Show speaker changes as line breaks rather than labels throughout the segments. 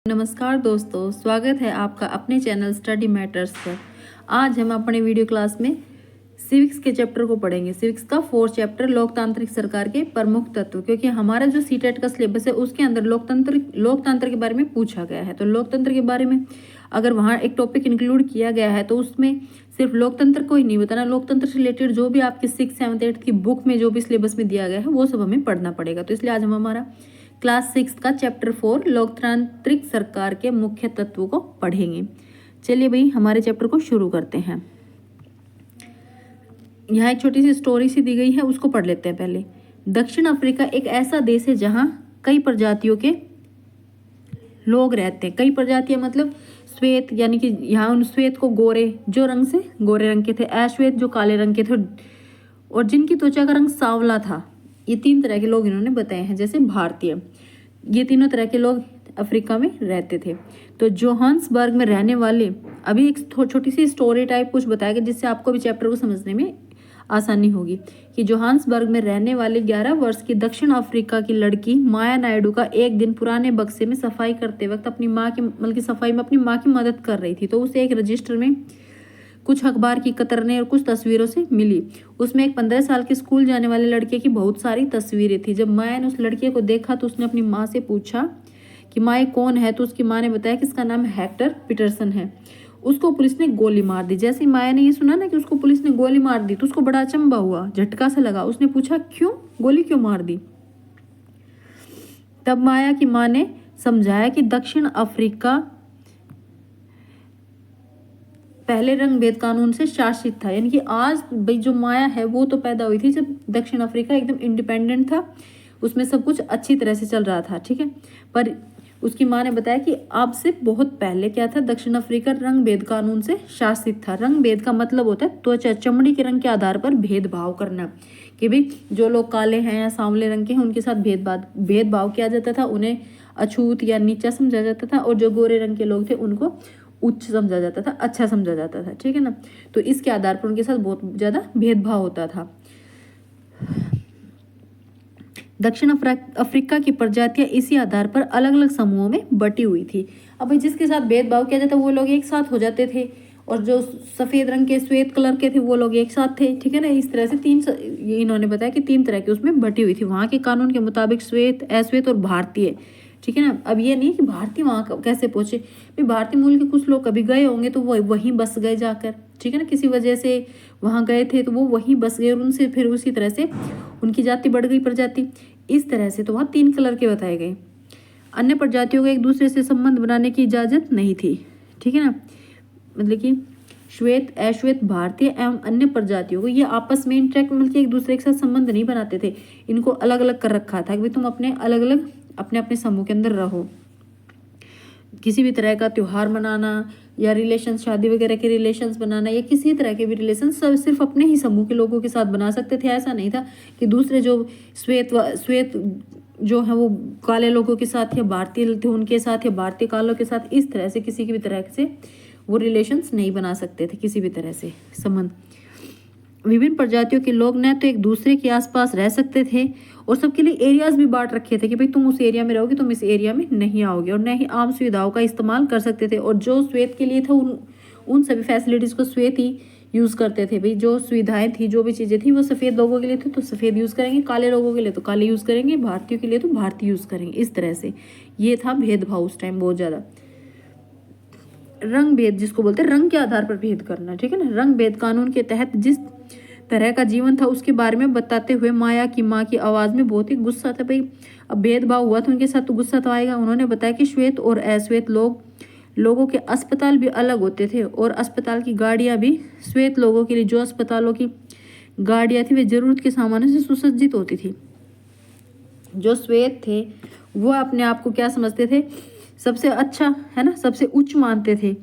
नमस्कार दोस्तों, स्वागत है आपका अपने चैनल स्टडी मैटर्स पर। आज हम अपने वीडियो क्लास में सिविक्स के चैप्टर को पढ़ेंगे। सिविक्स का 4th चैप्टर लोकतांत्रिक सरकार के प्रमुख तत्व, क्योंकि हमारा जो सीटेट का सिलेबस है उसके अंदर लोकतंत्र के बारे में पूछा गया है। तो लोकतंत्र के बारे में अगर वहाँ एक टॉपिक इंक्लूड किया गया है तो उसमें सिर्फ लोकतंत्र को ही नहीं बताना, लोकतंत्र से रिलेटेड जो भी आपकी 6th, 7th, 8th की बुक में जो भी सिलेबस में दिया गया है वो सब हमें पढ़ना पड़ेगा। तो इसलिए आज हम हमारा क्लास 6 का चैप्टर 4 लोकतांत्रिक सरकार के मुख्य तत्वों को पढ़ेंगे। चलिए भाई हमारे चैप्टर को शुरू करते हैं। यहाँ एक छोटी सी स्टोरी सी दी गई है, उसको पढ़ लेते हैं पहले। दक्षिण अफ्रीका एक ऐसा देश है जहाँ कई प्रजातियों के लोग रहते हैं। कई प्रजातियां मतलब श्वेत, यानी कि यहाँ उन श्वेत को गोरे, जो रंग से गोरे रंग के थे, अश्वेत जो काले रंग के थे, और जिनकी त्वचा का रंग सांवला था। ये 3 तरह के लोग इन्होंने बताए हैं। जैसे भारतीय, ये तीनों तरह के लोग अफ्रीका में रहते थे। तो जोहान्सबर्ग में रहने वाले, अभी एक छोटी सी स्टोरी टाइप कुछ बताया गया जिससे आपको भी चैप्टर को समझने में आसानी होगी। कि जोहान्सबर्ग में रहने वाली 11 वर्ष की दक्षिण अफ्रीका की लड़की माया नायडू का एक दिन पुराने बक्से में सफाई करते वक्त अपनी माँ की बल्कि सफाई में अपनी माँ की मदद कर रही थी। तो उसे एक रजिस्टर में कुछ अखबार की कतरने और कुछ तस्वीरों से मिली। उसमें एक 15 साल के स्कूल जाने वाले लड़के की बहुत सारी तस्वीरें थी। जब माया ने उस लड़के को देखा तो उसने अपनी माँ से पूछा कि माँ ये कौन है। तो उसकी माँ ने बताया कि इसका नाम हेक्टर पीटरसन है। उसको पुलिस ने गोली मार दी। जैसे ही माया ने ये सुना ना कि उसको पुलिस ने गोली मार दी तो उसको बड़ा अचंभा हुआ, झटका सा लगा। उसने पूछा क्यों, गोली क्यों मार दी। तब माया की माँ ने समझाया कि दक्षिण अफ्रीका पहले रंग भेद कानून से शासित था। यानी कि आज भाई जो माया है वो तो पैदा हुई थी जब दक्षिण अफ्रीका एकदम इंडिपेंडेंट था, उसमें सब कुछ अच्छी तरह से चल रहा था, ठीक है। पर उसकी माँ ने बताया कि अब से बहुत पहले क्या था, दक्षिण अफ्रीका रंग भेद कानून से शासित था। रंग भेद का मतलब होता है त्वचा, चमड़ी के रंग के आधार पर भेदभाव करना। कि भाई जो लोग काले हैं या सांवले रंग के हैं उनके साथ भेदभाव किया जाता था, उन्हें अछूत या नीचा समझा जाता था, और जो गोरे रंग के लोग थे उनको उच्च समझा जाता था, अच्छा समझा जाता था, ठीक है ना। तो इसके आधार पर उनके साथ बहुत ज्यादा भेदभाव होता था। दक्षिण अफ्रीका की प्रजातियां इसी आधार पर अलग अलग समूहों में बटी हुई थी। अब जिसके साथ भेदभाव किया जाता वो लोग एक साथ हो जाते थे, और जो सफेद रंग के श्वेत कलर के थे वो लोग एक साथ थे, ठीक है ना। इस तरह से इन्होंने बताया कि 3 तरह की उसमें बटी हुई थी। वहां के कानून के मुताबिक श्वेत, अश्वेत और भारतीय, ठीक है ना। अब ये नहीं कि भारतीय वहां कैसे पहुंचे, भाई भारतीय मूल के कुछ लोग कभी गए होंगे तो वो वहीं बस गए जाकर, ठीक है ना। किसी वजह से वहां गए थे तो वो वहीं बस गए और उनसे फिर उसी तरह से उनकी जाति बढ़ गई, प्रजाति इस तरह से। तो वहाँ 3 कलर के बताए गए। अन्य प्रजातियों को एक दूसरे से संबंध बनाने की इजाजत नहीं थी, ठीक है ना। मतलब कि श्वेत, अश्वेत, भारतीय एवं अन्य प्रजातियों को ये आपस में इंटरेक्ट, मतलब एक दूसरे के साथ संबंध नहीं बनाते थे। इनको अलग अलग कर रखा था कि तुम अपने अलग अलग अपने अपने समूह के अंदर रहो। किसी भी तरह का त्योहार मनाना या रिलेशन, शादी वगैरह के रिलेशंस बनाना या किसी तरह के भी रिलेशन सब सिर्फ अपने ही समूह के लोगों के साथ बना सकते थे। ऐसा नहीं था कि दूसरे जो श्वेत जो है वो काले लोगों के साथ या भारतीय थे उनके साथ या भारतीय कालों के साथ इस तरह से किसी की भी तरह से वो रिलेशंस नहीं बना सकते थे, किसी भी तरह से संबंध। विभिन्न प्रजातियों के लोग न तो एक दूसरे के आसपास रह सकते थे और सबके लिए एरियाज भी बांट रखे थे कि भाई तुम उस एरिया में रहोगे, तुम इस एरिया में नहीं आओगे, और न ही आम सुविधाओं का इस्तेमाल कर सकते थे। और जो श्वेत के लिए था उन सभी फैसिलिटीज को श्वेत ही यूज़ करते थे। भाई जो सुविधाएं थी, जो भी चीज़ें थी वो सफ़ेद लोगों के लिए थी तो सफ़ेद यूज़ करेंगे, काले लोगों के लिए तो काले यूज़ करेंगे, भारतीयों के लिए तो भारतीय यूज़ करेंगे। इस तरह से ये था भेदभाव उस टाइम बहुत ज़्यादा। रंग भेद जिसको बोलते हैं, रंग के आधार पर भेद करना, ठीक है ना। रंग भेद कानून के तहत जिस तरह का जीवन था उसके बारे में बताते हुए माया की माँ की आवाज़ में बहुत ही गुस्सा था। भाई अब भेदभाव हुआ तो उनके साथ तो गुस्सा तो आएगा। उन्होंने बताया कि श्वेत और अश्वेत लोगों के अस्पताल भी अलग होते थे और अस्पताल की गाड़ियाँ भी श्वेत लोगों के लिए जो अस्पतालों की गाड़ियाँ थी वे जरूरत के सामानों से सुसज्जित होती थी। जो श्वेत थे वो अपने आप को क्या समझते थे, सबसे अच्छा है ना, सबसे उच्च मानते थे।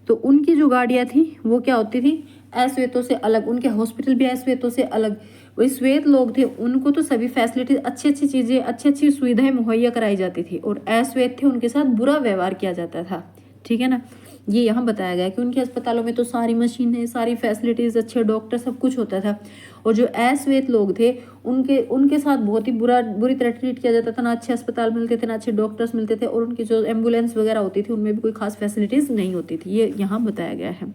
तो उनकी जो गाड़ियाँ थी वो क्या होती थी, अश्वेतों से अलग। उनके हॉस्पिटल भी अश्वेतों से अलग। वही श्वेत लोग थे उनको तो सभी फैसिलिटीज, अच्छी अच्छी चीज़ें, अच्छी अच्छी सुविधाएं मुहैया कराई जाती थी, और अश्वेत थे उनके साथ बुरा व्यवहार किया जाता था, ठीक है ना। ये यहाँ बताया गया है कि उनके अस्पतालों में तो सारी मशीनें, सारी फैसिलिटीज़, अच्छे डॉक्टर, सब कुछ होता था। और जो अश्वेत लोग थे उनके साथ बहुत ही बुरी तरह ट्रीट किया जाता था। ना अच्छे अस्पताल मिलते थे, ना अच्छे डॉक्टर्स मिलते थे, और उनकी जो एम्बुलेंस वगैरह होती थी उनमें भी कोई खास फैसिलिटीज़ नहीं होती थी। ये यहाँ बताया गया है।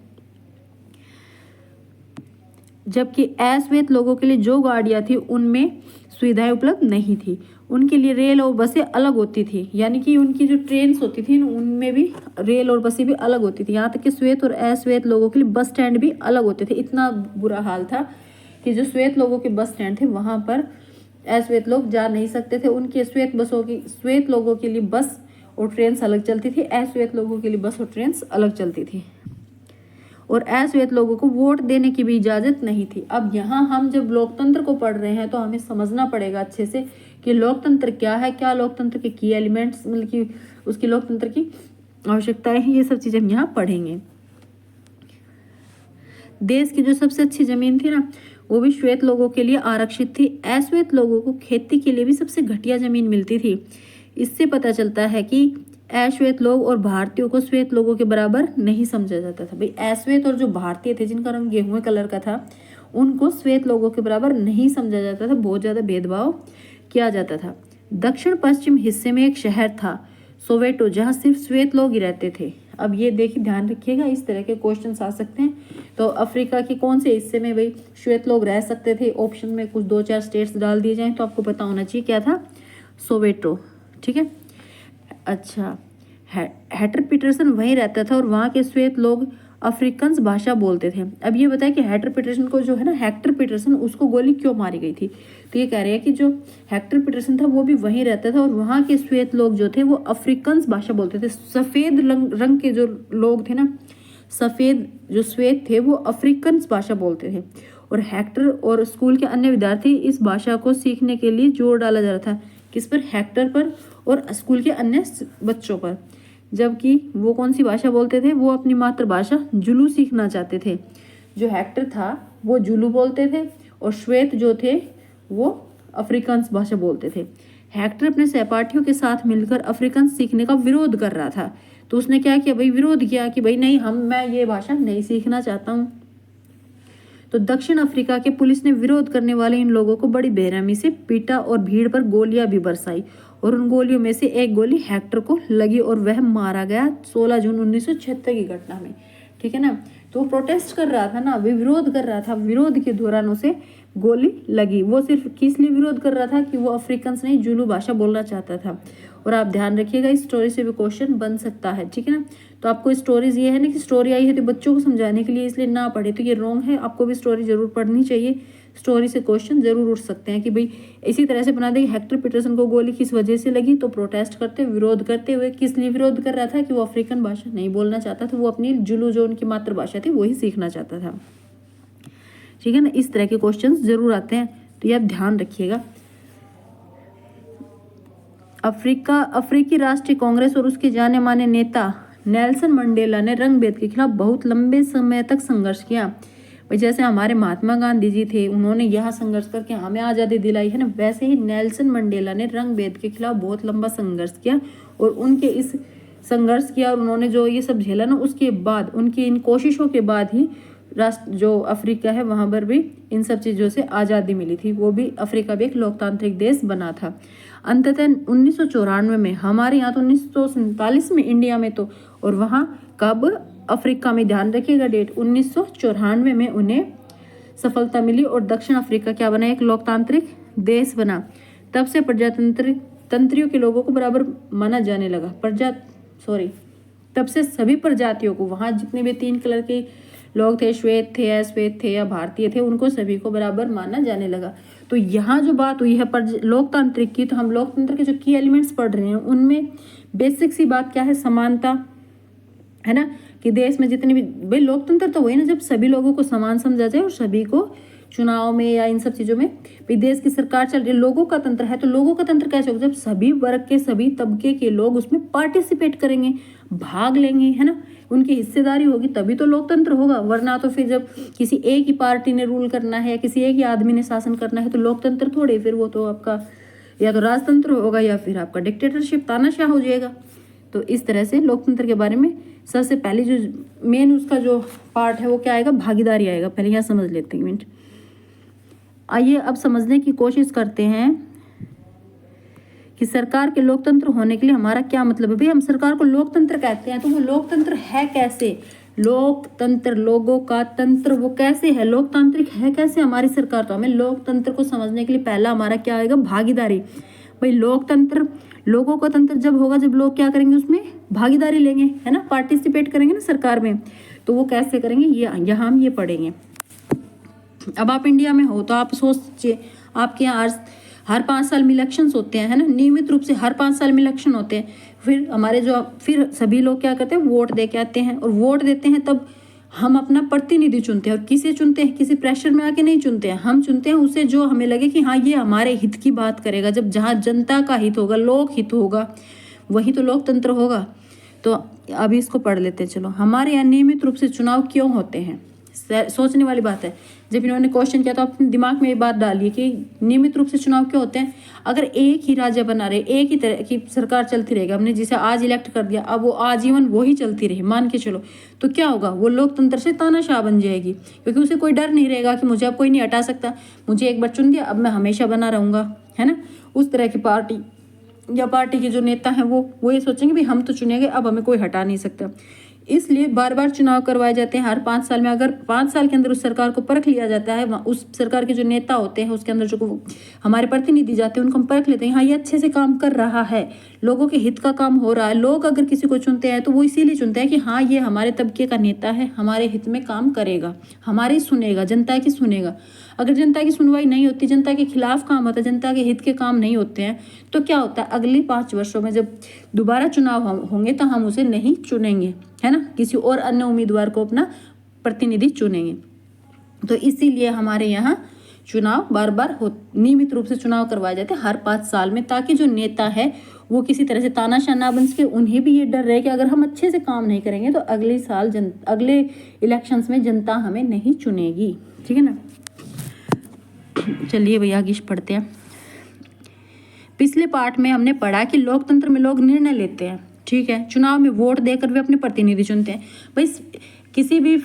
जबकि अश्वेत लोगों के लिए जो गाड़ियाँ थी उनमें सुविधाएं उपलब्ध नहीं थी। उनके लिए रेल और बसें अलग होती थी, यानी कि उनकी जो ट्रेन्स होती थी उनमें भी रेल और बसें भी अलग होती थी। यहाँ तक कि श्वेत और अश्वेत लोगों के लिए बस स्टैंड भी अलग होते थे। इतना बुरा हाल था कि जो श्वेत लोगों के बस स्टैंड थे वहाँ पर अश्वेत लोग जा नहीं सकते थे। उनके श्वेत लोगों के लिए बस और ट्रेन अलग चलती थी, अश्वेत लोगों के लिए बस और ट्रेन अलग चलती थी। और अश्वेत लोगों को वोट देने की भी इजाज़त नहीं थी। अब यहाँ हम जब लोकतंत्र को पढ़ रहे हैं तो हमें समझना पड़ेगा अच्छे से कि लोकतंत्र क्या है, क्या लोकतंत्र के की एलिमेंट्स, मतलब कि उसकी लोकतंत्र की आवश्यकताएं हैं, ये सब चीज़ें हम यहाँ पढ़ेंगे। देश की जो सबसे अच्छी ज़मीन थी ना वो भी श्वेत लोगों के लिए आरक्षित थी। अश्वेत लोगों को खेती के लिए भी सबसे घटिया ज़मीन मिलती थी। इससे पता चलता है कि अश्वेत लोग और भारतीयों को श्वेत लोगों के बराबर नहीं समझा जाता था। भाई अश्वेत और जो भारतीय थे जिनका रंग गेहूं कलर का था उनको श्वेत लोगों के बराबर नहीं समझा जाता था, बहुत ज़्यादा भेदभाव किया जाता था। दक्षिण पश्चिम हिस्से में एक शहर था सोवेटो, जहाँ सिर्फ श्वेत लोग ही रहते थे। अब ये देखिए, ध्यान रखिएगा, इस तरह के क्वेश्चन आ सकते हैं। तो अफ्रीका के कौन से हिस्से में भाई श्वेत लोग रह सकते थे? ऑप्शन में कुछ 2-4 स्टेट्स डाल दिए जाएं तो आपको पता होना चाहिए क्या था, सोवेटो। ठीक है, अच्छा, हैटर पीटरसन वहीं रहता था और वहाँ के श्वेत लोग अफ्रीकन्स भाषा बोलते थे। अब ये बताया कि हेक्टर पीटरसन को जो है ना, हेक्टर पीटरसन, उसको गोली क्यों मारी गई थी? तो ये कह रहे हैं कि जो हेक्टर पीटरसन था वो भी वहीं रहता था और वहाँ के श्वेत लोग जो थे वो अफ्रीकन्स भाषा बोलते थे। सफ़ेद रंग के जो लोग थे ना, सफ़ेद जो श्वेत थे वो अफ्रीकन्स भाषा बोलते थे। और हेक्टर और स्कूल के अन्य विद्यार्थी इस भाषा को सीखने के लिए जोर डाला जा रहा था। किस पर? हेक्टर पर और स्कूल के अन्य बच्चों पर। जबकि वो कौन सी भाषा बोलते थे? वो अपनी मातृभाषा जुलू सीखना चाहते थे। जो हेक्टर था वो जुलू बोलते थे और श्वेत जो थे वो अफ्रीकांस भाषा बोलते थे। हेक्टर अपने सहपाठियों के साथ मिलकर अफ्रीकांस सीखने का विरोध कर रहा था। तो उसने क्या किया भाई? विरोध किया कि भाई नहीं, मैं ये भाषा नहीं सीखना चाहता हूँ। तो दक्षिण अफ्रीका के पुलिस ने विरोध करने वाले इन लोगों को बड़ी बेरहमी से पीटा और भीड़ पर गोलियां भी बरसाई और उन गोलियों में से एक गोली हेक्टर को लगी और वह मारा गया 16 जून 1976 की घटना में। ठीक है ना, तो वो प्रोटेस्ट कर रहा था ना, वो विरोध कर रहा था, विरोध के दौरान उसे गोली लगी। वो सिर्फ किस लिए विरोध कर रहा था? कि वो अफ्रीकन्स नहीं, जुलू भाषा बोलना चाहता था। और आप ध्यान रखिएगा, इस स्टोरी से भी क्वेश्चन बन सकता है। ठीक है ना, तो आपको स्टोरीज ये है ना कि स्टोरी आई है तो बच्चों को समझाने के लिए, इसलिए ना पढ़े तो ये रॉन्ग है। आपको भी स्टोरी जरूर पढ़नी चाहिए, स्टोरी से क्वेश्चन जरूर उठ सकते हैं कि भाई इसी तरह से बना दे कि हेक्टर पीटरसन को गोली किस वजह से लगी, तो प्रोटेस्ट करते, विरोध करते हुए। किस लिए विरोध कर रहा था? कि वो अफ्रीकन भाषा नहीं बोलना चाहता था, वो अपनी जुलू जो उनकी मातृभाषा थी वही सीखना चाहता था। ठीक है ना, इस तरह के क्वेश्चन जरूर आते हैं, तो ये आप ध्यान रखिएगा। अफ्रीकी राष्ट्रीय कांग्रेस और उसके जाने माने नेता नेल्सन मंडेला ने रंग भेद के खिलाफ बहुत लंबे समय तक संघर्ष किया। जैसे हमारे महात्मा गांधी जी थे, उन्होंने यह संघर्ष करके हमें आज़ादी दिलाई है ना, वैसे ही नेल्सन मंडेला ने रंग भेद के खिलाफ बहुत लंबा संघर्ष किया। और उनके इस संघर्ष किया और उन्होंने जो ये सब झेला ना, उसके बाद, उनकी इन कोशिशों के बाद ही राष्ट्र जो अफ्रीका है वहाँ पर भी इन सब चीज़ों से आज़ादी मिली थी। वो भी, अफ्रीका भी एक लोकतांत्रिक देश बना था। अंततः 1994 में, हमारे यहाँ तो 1947 में इंडिया में तो, और वहाँ कब? अफ्रीका में, ध्यान रखिएगा डेट, 1994 में उन्हें सफलता मिली और दक्षिण अफ्रीका क्या बना? एक लोकतांत्रिक देश बना। तब से तंत्रियों के लोगों को बराबर माना जाने लगा। तब से सभी प्रजातियों को, वहाँ जितने भी 3 कलर के लोग थे, श्वेत थे, अश्वेत थे या भारतीय थे, उनको सभी को बराबर माना जाने लगा। तो यहाँ जो बात हुई है लोकतांत्रिक की, तो हम लोकतंत्र के जो की एलिमेंट्स पढ़ रहे हैं उनमें बेसिक सी बात क्या है? समानता है ना, कि देश में जितने भी, भाई लोकतंत्र तो वही ना जब सभी लोगों को समान समझा जाए और सभी को चुनाव में या इन सब चीज़ों में, भाई देश की सरकार चल रही है, लोगों का तंत्र है, तो लोगों का तंत्र कैसे होगा? जब सभी वर्ग के, सभी तबके के लोग उसमें पार्टिसिपेट करेंगे, भाग लेंगे, है ना, उनकी हिस्सेदारी होगी, तभी तो लोकतंत्र होगा। वरना तो फिर जब किसी एक ही पार्टी ने रूल करना है या किसी एक ही आदमी ने शासन करना है तो लोकतंत्र थोड़े, फिर वो तो आपका या तो राजतंत्र होगा या फिर आपका डिक्टेटरशिप, तानाशाह हो जाएगा। तो इस तरह से लोकतंत्र के बारे में सबसे पहले जो मेन उसका जो पार्ट है वो क्या आएगा, भागीदारी आएगा। पहले यहाँ समझ लेते हैं मिनट। आइए अब समझने की कोशिश करते हैं कि सरकार के लोकतंत्र होने के लिए हमारा क्या मतलब है। भाई हम सरकार को लोकतंत्र कहते हैं तो वो लोकतंत्र है कैसे, लोकतंत्र लोगों का तंत्र वो कैसे है, लोकतांत्रिक है कैसे हमारी सरकार। तो हमें लोकतंत्र को समझने के लिए पहला हमारा क्या आएगा, भागीदारी। भाई लोकतंत्र लोगों का तंत्र जब होगा जब लोग क्या करेंगे, उसमें भागीदारी लेंगे, है ना, पार्टिसिपेट करेंगे ना सरकार में। तो वो कैसे करेंगे, ये यहाँ हम ये पढ़ेंगे। अब आप इंडिया में हो तो आप सोचिए, आपके यहाँ हर 5 साल में इलेक्शंस होते हैं, है ना, नियमित रूप से हर 5 साल में इलेक्शन होते हैं। फिर सभी लोग क्या करते हैं, वोट दे के आते हैं, और वोट देते हैं तब हम अपना प्रतिनिधि चुनते हैं। और किसे चुनते हैं, किसी प्रेशर में आके नहीं चुनते हैं, हम चुनते हैं उसे जो हमें लगे कि हाँ ये हमारे हित की बात करेगा। जब जहाँ जनता का हित होगा, लोक हित होगा, वही तो लोकतंत्र होगा। तो अभी इसको पढ़ लेते हैं। चलो, हमारे यहाँ नियमित रूप से चुनाव क्यों होते हैं, सोचने वाली बात है। जब इन्होंने क्वेश्चन किया तो अपने दिमाग में ये बात डालिए कि नियमित रूप से चुनाव क्यों होते हैं। अगर एक ही राज्य बना रहे, एक ही तरह की सरकार चलती रहेगी, हमने जिसे आज इलेक्ट कर दिया अब वो आजीवन वही चलती रही, मान के चलो, तो क्या होगा, वो लोकतंत्र से तानाशाह बन जाएगी। क्योंकि उसे कोई डर नहीं रहेगा कि मुझे अब कोई नहीं हटा सकता, मुझे एक बार चुन दिया अब मैं हमेशा बना रहूँगा, है ना। उस तरह की पार्टी या पार्टी के जो नेता हैं वो ये सोचेंगे भी हम तो चुनेंगे, अब हमें कोई हटा नहीं सकता। इसलिए बार बार चुनाव करवाए जाते हैं हर 5 साल में। अगर 5 साल के अंदर उस सरकार को परख लिया जाता है, उस सरकार के जो नेता होते हैं उसके अंदर जो हमारे प्रतिनिधि जाते हैं उनको हम परख लेते हैं, हाँ ये अच्छे से काम कर रहा है, लोगों के हित का काम हो रहा है। लोग अगर किसी को चुनते हैं तो वो इसीलिए चुनते हैं कि हाँ ये हमारे तबके का नेता है, हमारे हित में काम करेगा, हमारी सुनेगा, जनता की सुनेगा। अगर जनता की सुनवाई नहीं होती, जनता के खिलाफ काम होता है, जनता के हित के काम नहीं होते हैं, तो क्या होता है, अगले 5 वर्षों में जब दोबारा चुनाव होंगे तो हम उसे नहीं चुनेंगे, है ना, किसी और अन्य उम्मीदवार को अपना प्रतिनिधि चुनेंगे। तो इसीलिए हमारे यहाँ चुनाव बार बार नियमित रूप से चुनाव करवाए जाते हैं हर 5 साल में, ताकि जो नेता है वो किसी तरह से तानाशाह ना बन सके। उन्हें भी ये डर रहे कि अगर हम अच्छे से काम नहीं करेंगे तो अगले साल अगले इलेक्शंस में जनता हमें नहीं चुनेगी, ठीक है ना। चलिए भैया आगे पढ़ते हैं। पिछले पार्ट में हमने पढ़ा कि लोकतंत्र में लोग निर्णय लेते हैं, ठीक है, चुनाव में वोट देकर वे अपने प्रतिनिधि चुनते हैं। भाई किसी भी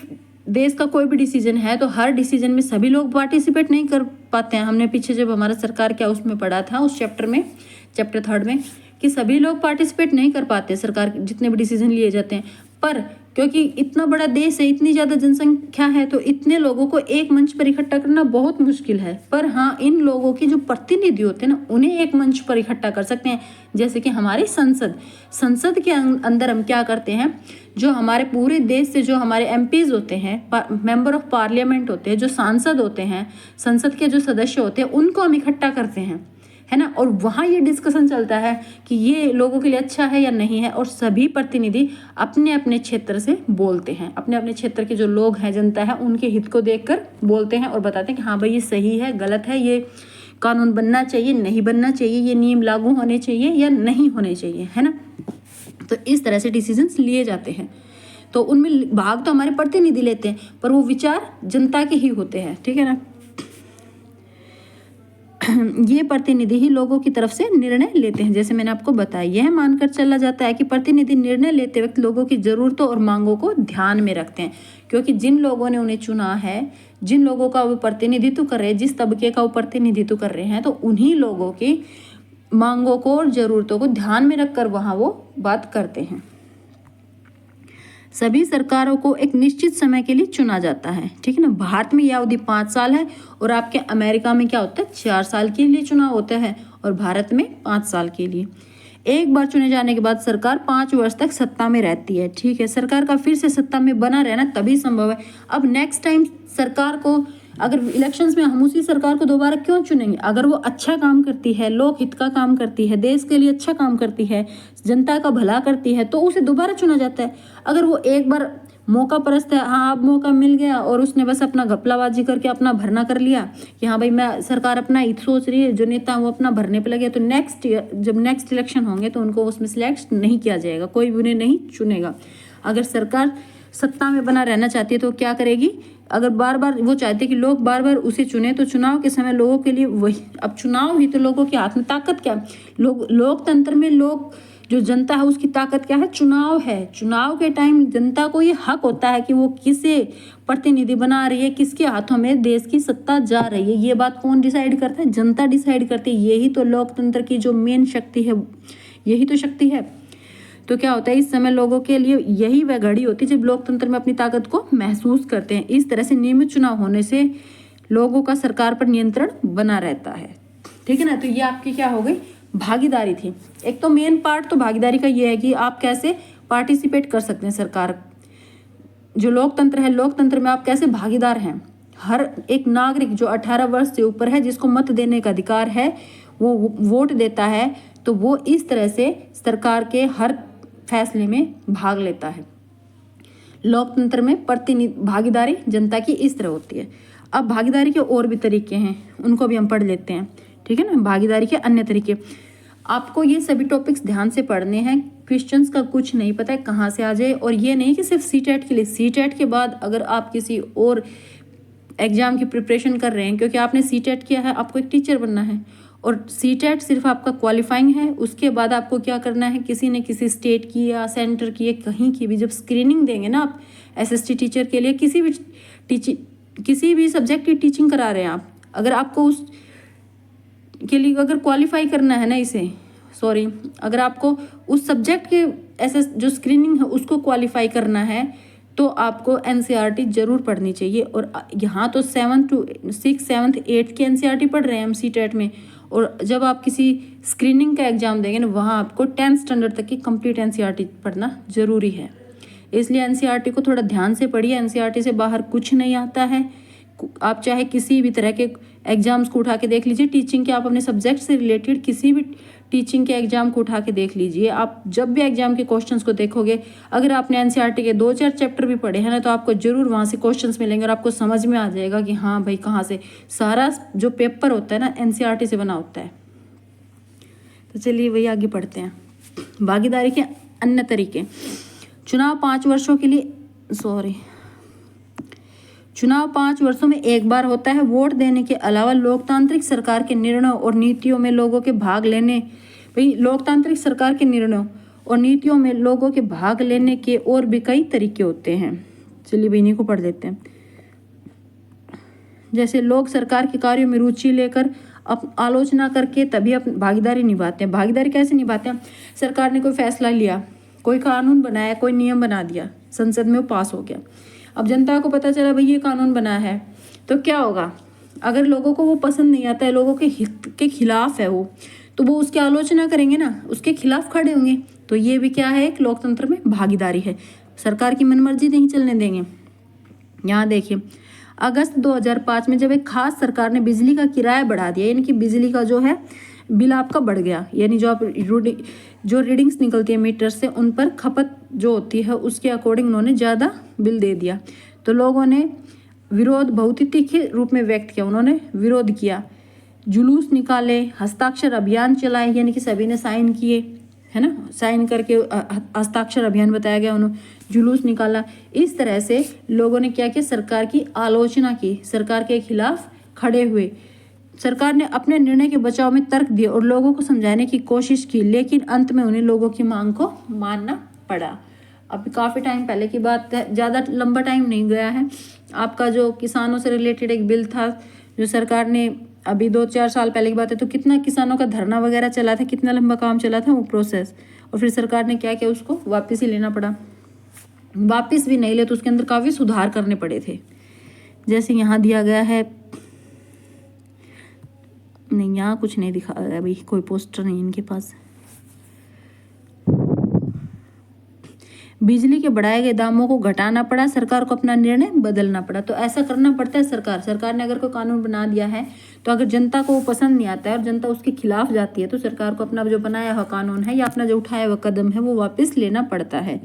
देश का कोई भी डिसीजन है तो हर डिसीजन में सभी लोग पार्टिसिपेट नहीं कर पाते हैं। हमने पीछे जब हमारा सरकार क्या उसमें पढ़ा था, उस चैप्टर 3 में, कि सभी लोग पार्टिसिपेट नहीं कर पाते सरकार जितने भी डिसीजन लिए जाते हैं। पर क्योंकि इतना बड़ा देश है, इतनी ज़्यादा जनसंख्या है, तो इतने लोगों को एक मंच पर इकट्ठा करना बहुत मुश्किल है। पर हाँ, इन लोगों की जो प्रतिनिधि होते हैं ना, उन्हें एक मंच पर इकट्ठा कर सकते हैं। जैसे कि हमारी संसद के अंदर हम क्या करते हैं, जो हमारे पूरे देश से जो हमारे एमपीज होते हैं, मेंबर ऑफ पार्लियामेंट होते हैं, जो सांसद होते हैं, संसद के जो सदस्य होते हैं, उनको हम इकट्ठा करते हैं, है ना। और वहाँ ये डिस्कशन चलता है कि ये लोगों के लिए अच्छा है या नहीं है, और सभी प्रतिनिधि अपने अपने क्षेत्र से बोलते हैं, अपने अपने क्षेत्र के जो लोग हैं, जनता है, उनके हित को देखकर बोलते हैं और बताते हैं कि हाँ भाई ये सही है, गलत है, ये कानून बनना चाहिए, नहीं बनना चाहिए, ये नियम लागू होने चाहिए या नहीं होने चाहिए, है ना। तो इस तरह से डिसीजंस लिए जाते हैं। तो उनमें भाग तो हमारे प्रतिनिधि लेते हैं, पर वो विचार जनता के ही होते हैं, ठीक है ना। ये प्रतिनिधि ही लोगों की तरफ से निर्णय लेते हैं। जैसे मैंने आपको बताया, यह मानकर चला जाता है कि प्रतिनिधि निर्णय लेते वक्त लोगों की जरूरतों और मांगों को ध्यान में रखते हैं, क्योंकि जिन लोगों ने उन्हें चुना है, जिन लोगों का वो प्रतिनिधित्व कर रहे हैं, जिस तबके का वो प्रतिनिधित्व कर रहे हैं, तो उन्हीं लोगों की मांगों को और जरूरतों को ध्यान में रखकर वहाँ वो बात करते हैं। सभी सरकारों को एक निश्चित समय के लिए चुना जाता है, ठीक है ना। भारत में यह अवधि 5 साल है, और आपके अमेरिका में क्या होता है, 4 साल के लिए चुनाव होता है, और भारत में 5 साल के लिए। एक बार चुने जाने के बाद सरकार 5 वर्ष तक सत्ता में रहती है, ठीक है। सरकार का फिर से सत्ता में बना रहना तभी संभव है। अब नेक्स्ट टाइम सरकार को, अगर इलेक्शंस में हम उसी सरकार को दोबारा क्यों चुनेंगे, अगर वो अच्छा काम करती है, लोक हित का काम करती है, देश के लिए अच्छा काम करती है, जनता का भला करती है, तो उसे दोबारा चुना जाता है। अगर वो एक बार मौका परस्त है, हाँ अब मौका मिल गया और उसने बस अपना घपलाबाजी करके अपना भरना कर लिया कि हाँ भाई मैं सरकार अपना हित सोच रही है, जो नेता वो अपना भरने पे लगे, तो जब नेक्स्ट इलेक्शन होंगे तो उनको उसमें सिलेक्ट नहीं किया जाएगा, कोई भी उन्हें नहीं चुनेगा। अगर सरकार सत्ता में बना रहना चाहती है तो क्या करेगी, अगर बार बार वो चाहते कि लोग बार बार उसे चुने, तो चुनाव के समय लोगों के लिए वही, अब चुनाव ही तो लोगों के हाथ में, ताकत क्या, लोकतंत्र में लोग जो जनता है उसकी ताकत क्या है, चुनाव है। चुनाव के टाइम जनता को ये हक होता है कि वो किसे प्रतिनिधि बना रही है, किसके हाथों में देश की सत्ता जा रही है। ये बात कौन डिसाइड करता है, जनता डिसाइड करती है। यही तो लोकतंत्र की जो मेन शक्ति है, यही तो शक्ति है। तो क्या होता है, इस समय लोगों के लिए यही वह घड़ी होती है जब लोकतंत्र में अपनी ताकत को महसूस करते हैं। इस तरह से नियमित चुनाव होने से लोगों का सरकार पर नियंत्रण बना रहता है, ठीक है ना। तो ये आपकी क्या हो गई, भागीदारी थी। एक तो मेन पार्ट तो भागीदारी का ये है कि आप कैसे पार्टिसिपेट कर सकते हैं। सरकार जो लोकतंत्र है, लोकतंत्र में आप कैसे भागीदार हैं। हर एक नागरिक जो 18 वर्ष से ऊपर है, जिसको मत देने का अधिकार है, वो वोट देता है, तो वो इस तरह से सरकार के हर फैसले में भाग लेता है। लोकतंत्र में प्रतिनिधि भागीदारी जनता की इस तरह होती है। अब भागीदारी के और भी तरीके हैं, उनको भी हम पढ़ लेते हैं, ठीक है ना। भागीदारी के अन्य तरीके, आपको ये सभी टॉपिक्स ध्यान से पढ़ने हैं। क्वेश्चंस का कुछ नहीं पता है कहाँ से आ जाए, और ये नहीं कि सिर्फ सीटेट के लिए। सीटेट के बाद अगर आप किसी और एग्जाम की प्रिपरेशन कर रहे हैं, क्योंकि आपने सीटेट किया है, आपको एक टीचर बनना है, और सीटेट सिर्फ आपका क्वालिफाइंग है। उसके बाद आपको क्या करना है, किसी ने किसी स्टेट की या सेंटर की या कहीं की भी जब स्क्रीनिंग देंगे ना आप एसएसटी टीचर के लिए, किसी भी सब्जेक्ट की टीचिंग करा रहे हैं आप, अगर आपको उस के लिए अगर क्वालिफाई करना है ना, अगर आपको उस सब्जेक्ट के ऐसे जो स्क्रीनिंग है उसको क्वालिफाई करना है, तो आपको एनसीईआरटी जरूर पढ़नी चाहिए। और यहाँ तो 7 to 6, 7th 8th की एनसीईआरटी पढ़ रहे हैं हम सीटेट में, और जब आप किसी स्क्रीनिंग का एग्जाम देंगे ना, वहाँ आपको 10th स्टैंडर्ड तक की कंप्लीट एनसीईआरटी पढ़ना जरूरी है। इसलिए एनसीईआरटी को थोड़ा ध्यान से पढ़िए। एनसीईआरटी से बाहर कुछ नहीं आता है। आप चाहे किसी भी तरह के एग्जाम्स को उठा के देख लीजिए, टीचिंग के, आप अपने सब्जेक्ट से रिलेटेड किसी भी टीचिंग के एग्जाम को उठा के देख लीजिए। आप जब भी एग्जाम के क्वेश्चंस को देखोगे, अगर आपने एनसीईआरटी के 2-4 चैप्टर भी पढ़े हैं ना, तो आपको जरूर वहाँ से क्वेश्चंस मिलेंगे और आपको समझ में आ जाएगा कि हाँ भाई कहाँ से सारा जो पेपर होता है ना एनसीईआरटी से बना होता है। तो चलिए वही आगे पढ़ते हैं। भागीदारी के अन्य तरीके, चुनाव 5 वर्षों के लिए चुनाव 5 वर्षों में एक बार होता है। वोट देने के अलावा लोकतांत्रिक सरकार के निर्णयों और नीतियों में लोगों के भाग लेने, लोकतांत्रिक सरकार के निर्णयों और नीतियों में लोगों के भाग लेने के और भी कई तरीके होते हैं। चलिए भाई इन्हीं को पढ़ लेते हैं। जैसे लोग सरकार के कार्यों में रुचि लेकर आलोचना करके तभी अपनी भागीदारी निभाते हैं। भागीदारी कैसे निभाते हैं, सरकार ने कोई फैसला लिया, कोई कानून बनाया, कोई नियम बना दिया, संसद में वो पास हो गया। अब जनता को पता चला भाई ये कानून बना है, तो क्या होगा, अगर लोगों को वो पसंद नहीं आता है, लोगों के हित के खिलाफ है वो, तो वो उसकी आलोचना करेंगे ना, उसके खिलाफ खड़े होंगे। तो ये भी क्या है, एक लोकतंत्र में भागीदारी है। सरकार की मनमर्जी नहीं चलने देंगे। यहाँ देखिए, अगस्त 2005 में जब एक खास सरकार ने बिजली का किराया बढ़ा दिया, यानी कि बिजली का जो है बिल आपका बढ़ गया, यानी जो रीडिंग्स निकलती है मीटर से, उन पर खपत जो होती है उसके अकॉर्डिंग उन्होंने ज़्यादा बिल दे दिया। तो लोगों ने विरोध बहुत ही तीखे रूप में व्यक्त किया, उन्होंने विरोध किया, जुलूस निकाले, हस्ताक्षर अभियान चलाए, यानी कि सभी ने साइन किए, है ना, साइन करके हस्ताक्षर अभियान बताया गया, उन्होंने जुलूस निकाला। इस तरह से लोगों ने क्या किया, सरकार की आलोचना की, सरकार के खिलाफ खड़े हुए। सरकार ने अपने निर्णय के बचाव में तर्क दिए और लोगों को समझाने की कोशिश की, लेकिन अंत में उन्हें लोगों की मांग को मानना पड़ा। अभी काफ़ी टाइम पहले की बात है, ज़्यादा लंबा टाइम नहीं गया है। आपका जो किसानों से रिलेटेड एक बिल था जो सरकार ने, अभी 2-4 साल पहले की बात है, तो कितना किसानों का धरना वगैरह चला था, कितना लंबा काम चला था वो प्रोसेस, और फिर सरकार ने क्या किया, उसको वापस ही लेना पड़ा। वापस भी नहीं ले तो उसके अंदर काफ़ी सुधार करने पड़े थे। जैसे यहाँ दिया गया है, नहीं यहाँ कुछ नहीं दिखा अभी, कोई पोस्टर नहीं इनके पास। बिजली के बढ़ाए गए दामों को घटाना पड़ा, सरकार को अपना निर्णय बदलना पड़ा। तो ऐसा करना पड़ता है। सरकार ने अगर कोई कानून बना दिया है, तो अगर जनता को वो पसंद नहीं आता है और जनता उसके खिलाफ जाती है, तो सरकार को अपना जो बनाया हुआ कानून है या अपना जो उठाया हुआ कदम है वो वापस लेना पड़ता है,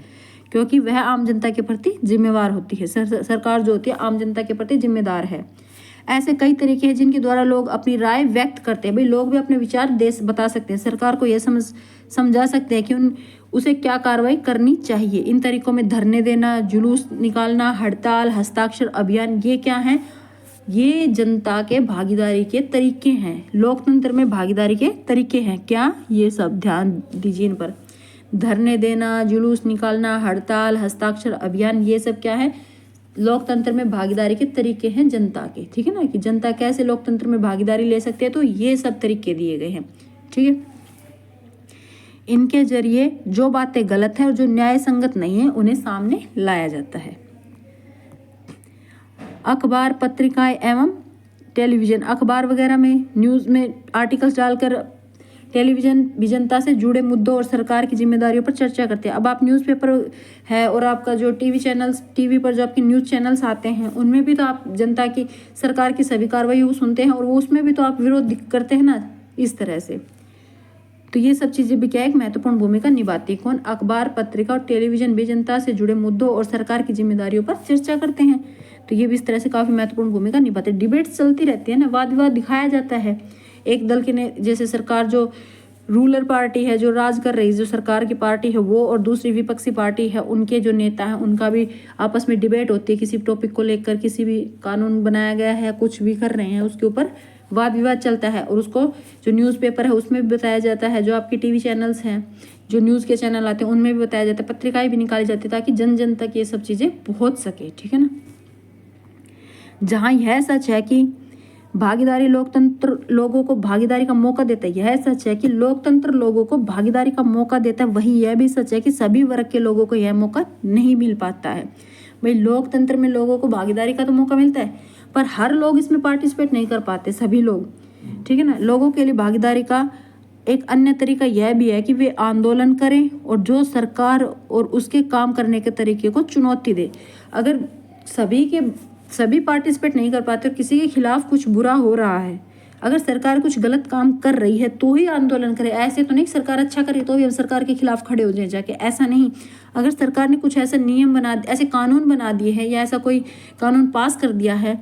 क्योंकि वह आम जनता के प्रति जिम्मेवार होती है। सरकार जो होती है आम जनता के प्रति जिम्मेदार है। ऐसे कई तरीके हैं जिनके द्वारा लोग अपनी राय व्यक्त करते हैं। भाई लोग भी अपने विचार बता सकते हैं, सरकार को यह समझा सकते हैं कि उसे क्या कार्रवाई करनी चाहिए। इन तरीकों में धरने देना, जुलूस निकालना, हड़ताल, हस्ताक्षर अभियान, ये क्या हैं, ये जनता के भागीदारी के तरीके हैं। लोकतंत्र में भागीदारी के तरीके हैं क्या, ये सब ध्यान दीजिए इन पर। धरने देना, जुलूस निकालना, हड़ताल, हस्ताक्षर अभियान, ये सब क्या है, लोकतंत्र में भागीदारी के तरीके हैं जनता के। ठीक है ना, कि जनता कैसे लोकतंत्र में भागीदारी ले सकती है, तो ये सब तरीके दिए गए हैं। ठीक है, इनके जरिए जो बातें गलत हैं और जो न्याय संगत नहीं है उन्हें सामने लाया जाता है। अखबार, पत्रिकाएं एवं टेलीविजन, अखबार वगैरह में, न्यूज़ में आर्टिकल्स डालकर टेलीविजन भी जनता से जुड़े मुद्दों और सरकार की जिम्मेदारियों पर चर्चा करते हैं। अब आप न्यूज़पेपर है और आपका जो टीवी पर जो आपके न्यूज़ चैनल्स आते हैं उनमें भी तो आप जनता की, सरकार की सभी कार्रवाई वो सुनते हैं और वो उसमें भी तो आप विरोध करते हैं ना, इस तरह से। तो ये सब चीज़ें भी क्या एक महत्वपूर्ण भूमिका निभाती है। कौन? अखबार, पत्रिका और टेलीविजन भी जनता से जुड़े मुद्दों और सरकार की जिम्मेदारियों पर चर्चा करते हैं। तो ये भी इस तरह से काफ़ी महत्वपूर्ण भूमिका निभाते हैं। डिबेट्स चलती रहती है ना, वाद विवाद दिखाया जाता है। एक दल के ने, जैसे सरकार जो रूलर पार्टी है, जो राज कर रही, जो सरकार की पार्टी है वो, और दूसरी विपक्षी पार्टी है, उनके जो नेता हैं उनका भी आपस में डिबेट होती है किसी टॉपिक को लेकर। किसी भी कानून बनाया गया है, कुछ भी कर रहे हैं, उसके ऊपर वाद विवाद चलता है और उसको जो न्यूज़पेपर है उसमें भी बताया जाता है, जो आपके टीवी चैनल्स हैं, जो न्यूज़ के चैनल आते हैं उनमें भी बताया जाता है, पत्रिकाएं भी निकाली जाती है ताकि जन जन तक ये सब चीज़ें पहुँच सके। ठीक है ना, जहाँ यह सच है कि भागीदारी लोकतंत्र लोगों को भागीदारी का मौका देता है, यह सच है कि लोकतंत्र लोगों को भागीदारी का मौका देता है, वहीं यह भी सच है कि सभी वर्ग के लोगों को यह मौका नहीं मिल पाता है। भाई लोकतंत्र में लोगों को भागीदारी का तो मौका मिलता है, पर हर लोग इसमें पार्टिसिपेट नहीं कर पाते, सभी लोग। ठीक है ना, लोगों के लिए भागीदारी का एक अन्य तरीका यह भी है कि वे आंदोलन करें और जो सरकार और उसके काम करने के तरीके को चुनौती दे। अगर सभी पार्टिसिपेट नहीं कर पाते और किसी के खिलाफ कुछ बुरा हो रहा है, अगर सरकार कुछ गलत काम कर रही है तो ही आंदोलन करे। ऐसे तो नहीं सरकार अच्छा करे तो भी हम सरकार के खिलाफ खड़े हो जाए जाके, ऐसा नहीं। अगर सरकार ने कुछ ऐसा नियम ऐसे कानून बना दिए हैं या ऐसा कोई कानून पास कर दिया है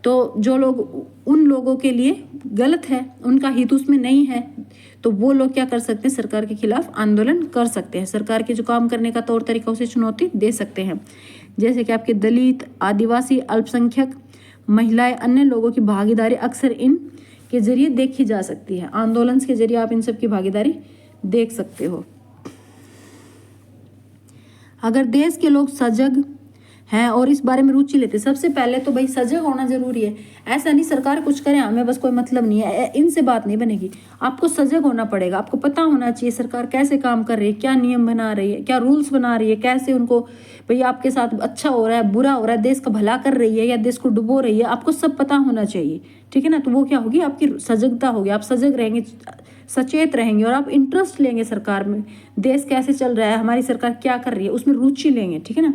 तो जो लोग उन लोगों के लिए गलत है, उनका हित उसमें नहीं है, तो वो लोग क्या कर सकते हैं, सरकार के खिलाफ आंदोलन कर सकते हैं। सरकार के जो काम करने का तौर तरीका उसे चुनौती दे सकते हैं। जैसे कि आपके दलित, आदिवासी, अल्पसंख्यक, महिलाएं, अन्य लोगों की भागीदारी अक्सर इन के जरिए देखी जा सकती है। आंदोलन के जरिए आप इन सब की भागीदारी देख सकते हो। अगर देश के लोग सजग हैं और इस बारे में रुचि लेते, सबसे पहले तो भाई सजग होना जरूरी है। ऐसा नहीं सरकार कुछ करे हमें बस कोई मतलब नहीं है, इनसे बात नहीं बनेगी। आपको सजग होना पड़ेगा, आपको पता होना चाहिए सरकार कैसे काम कर रही है, क्या नियम बना रही है, क्या रूल्स बना रही है, कैसे उनको भाई आपके साथ अच्छा हो रहा है, बुरा हो रहा है, देश का भला कर रही है या देश को डुबो रही है, आपको सब पता होना चाहिए। ठीक है ना, तो वो क्या होगी, आपकी सजगता होगी, आप सजग रहेंगे, सचेत रहेंगे और आप इंटरेस्ट लेंगे सरकार में, देश कैसे चल रहा है, हमारी सरकार क्या कर रही है, उसमें रुचि लेंगे। ठीक है ना,